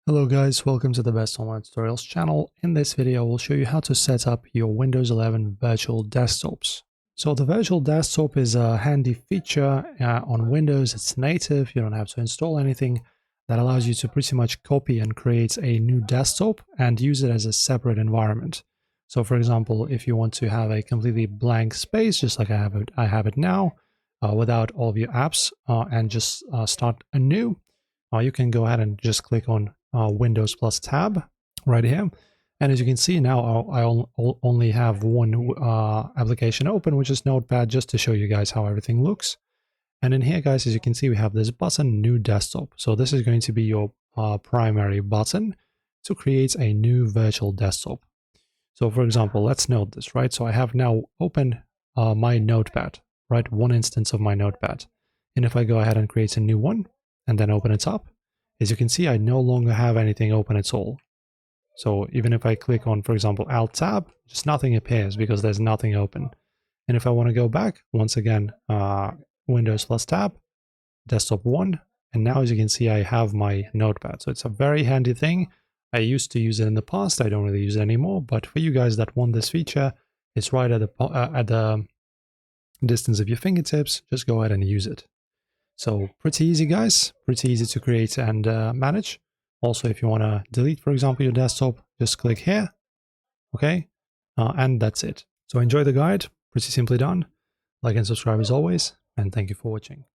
Hello guys, welcome to the Best Online Tutorials channel. In this video, we'll show you how to set up your Windows 11 virtual desktops. So the virtual desktop is a handy feature on Windows. It's native, you don't have to install anything. That allows you to pretty much copy and create a new desktop and use it as a separate environment. So for example, if you want to have a completely blank space, just like I have it now, without all of your apps, and just start anew, you can go ahead and just click on Windows plus tab right here. And as you can see now, I only have one application open, which is Notepad, just to show you guys how everything looks. And in here, guys, as you can see, we have this button, New Desktop. So this is going to be your primary button to create a new virtual desktop. So for example, let's note this, right? So I have now opened my Notepad, right? One instance of my Notepad. And if I go ahead and create a new one and then open it up, as you can see, I no longer have anything open at all. So even if I click on, for example, Alt Tab, just nothing appears because there's nothing open. And if I want to go back, once again, Windows plus Tab, Desktop 1, and now as you can see, I have my Notepad. So it's a very handy thing. I used to use it in the past. I don't really use it anymore. But for you guys that want this feature, it's right at the distance of your fingertips. Just go ahead and use it. So pretty easy, guys. Pretty easy to create and manage. Also, if you want to delete, for example, your desktop, just click here. Okay, and that's it. So enjoy the guide. Pretty simply done. Like and subscribe as always, and thank you for watching.